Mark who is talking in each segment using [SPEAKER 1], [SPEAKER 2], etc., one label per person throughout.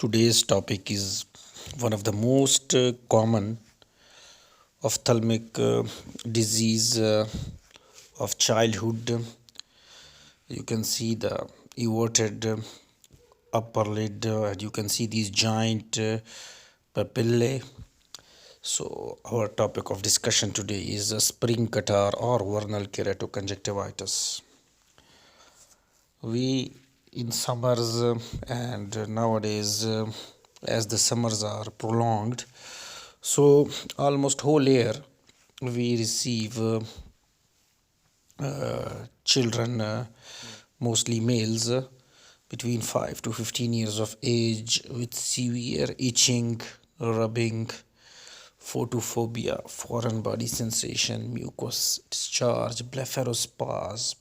[SPEAKER 1] Today's topic is one of the most common ophthalmic disease of childhood. You can see the everted upper lid, and you can see these giant papillae. So, our topic of discussion today is spring catarrh or vernal keratoconjunctivitis. We in summers and nowadays, as the summers are prolonged, so almost whole year we receive children, mostly males, between 5 to 15 years of age with severe itching, rubbing, photophobia, foreign body sensation, mucous discharge, blepharospasm,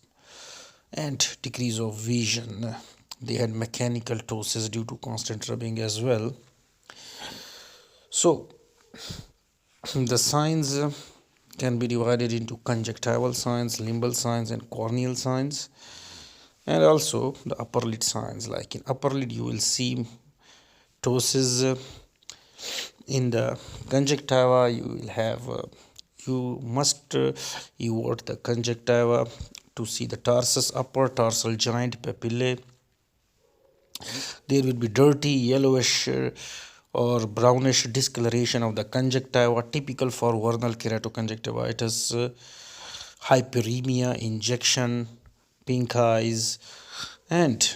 [SPEAKER 1] and decrease of vision. They had mechanical ptosis due to constant rubbing as well. So, the signs can be divided into conjunctival signs, limbal signs, and corneal signs, and also the upper lid signs. Like in upper lid, you will see ptosis. In the conjunctiva, you will have you must evert the conjunctiva to see the tarsus, upper tarsal joint papillae. There will be dirty yellowish or brownish discoloration of the conjunctiva, typical for vernal keratoconjunctivitis, hyperemia, injection, pink eyes, and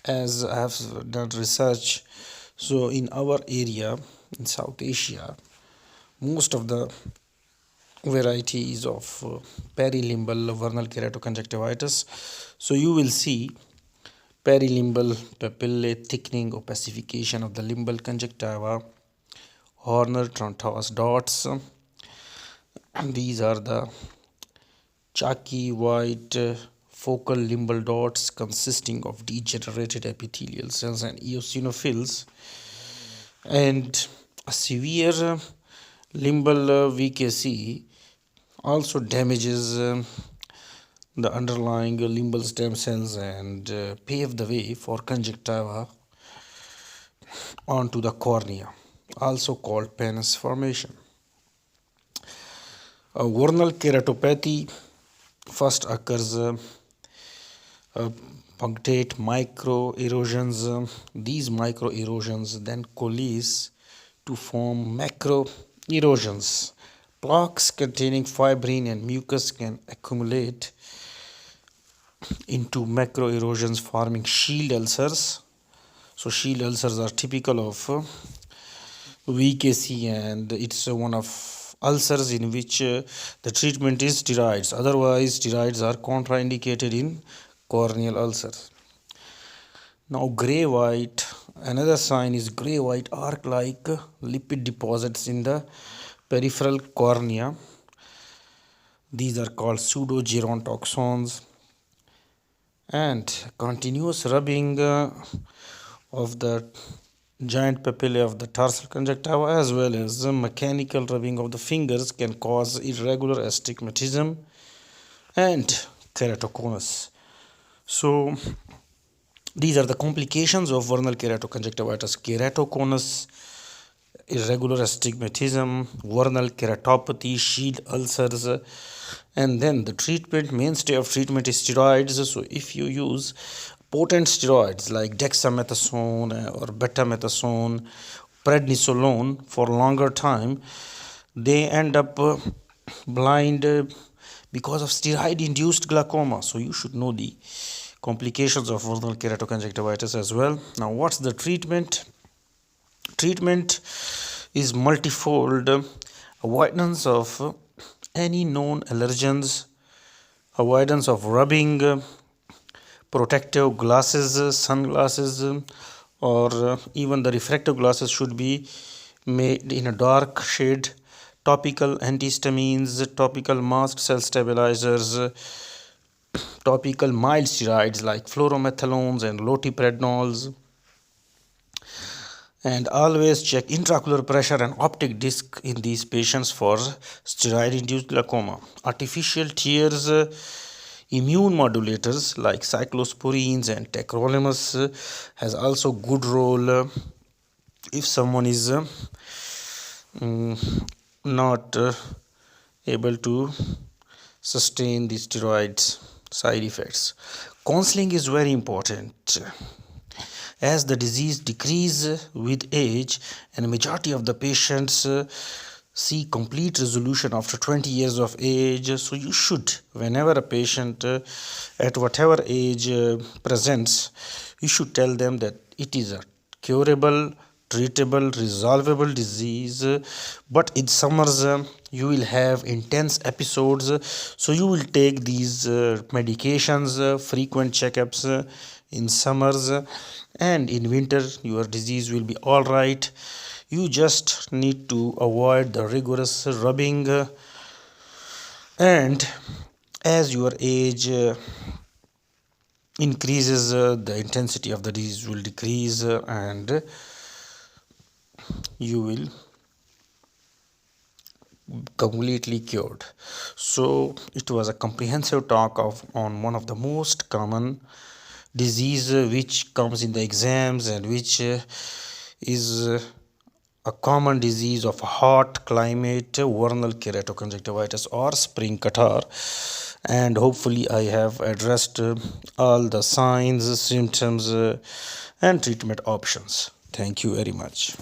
[SPEAKER 1] as I have done research, so in our area in South Asia, most of the varieties of perilimbal vernal keratoconjunctivitis, so you will see perilimbal papillae thickening, opacification of the limbal conjunctiva, Horner Tranto's dots. These are the chalky white focal limbal dots consisting of degenerated epithelial cells and eosinophils, and a severe limbal VKC also damages the underlying limbal stem cells and pave the way for conjunctiva onto the cornea, also called penis formation. Vernal keratopathy first occurs punctate micro erosions. These micro erosions then coalesce to form macro erosions. Plaques containing fibrin and mucus can accumulate into macro erosions, forming shield ulcers. So shield ulcers are typical of VKC, and it's one of ulcers in which the treatment is steroids. Otherwise, steroids are contraindicated in corneal ulcers. Now, gray-white, another sign is gray-white arc-like lipid deposits in the peripheral cornea. These are called pseudogerontoxons. And continuous rubbing of the giant papillae of the tarsal conjunctiva as well as mechanical rubbing of the fingers can cause irregular astigmatism and keratoconus. So these are the complications of vernal keratoconjunctivitis: keratoconus, irregular astigmatism, vernal keratopathy, shield ulcers, and then the treatment, mainstay of treatment is steroids. So if you use potent steroids like dexamethasone or betamethasone, prednisolone for longer time, they end up blind because of steroid induced glaucoma. So you should know the complications of vernal keratoconjunctivitis as well. Now, what's the treatment? Treatment is multifold: avoidance of any known allergens, avoidance of rubbing, protective glasses, sunglasses, or even the refractive glasses should be made in a dark shade, topical antihistamines, topical mast cell stabilizers, topical mild steroids like fluoromethazones and loteprednols, and always check intraocular pressure and optic disc in these patients for steroid-induced glaucoma. Artificial tears, immune modulators like cyclosporines and tacrolimus has also good role if someone is not able to sustain the steroids side effects, counseling is very important. As the disease decreases with age and majority of the patients see complete resolution after 20 years of age, so you should, whenever a patient at whatever age presents, you should tell them that it is a curable, treatable, resolvable disease, but in summers you will have intense episodes, so you will take these medications, frequent checkups in summers, and in winter your disease will be all right. You just need to avoid the rigorous rubbing, and as your age increases, the intensity of the disease will decrease, and you will completely cured. So it was a comprehensive talk of on one of the most common disease which comes in the exams, and which is a common disease of hot climate, vernal keratoconjunctivitis or spring catarrh. And hopefully I have addressed all the signs, symptoms, and treatment options. Thank you very much.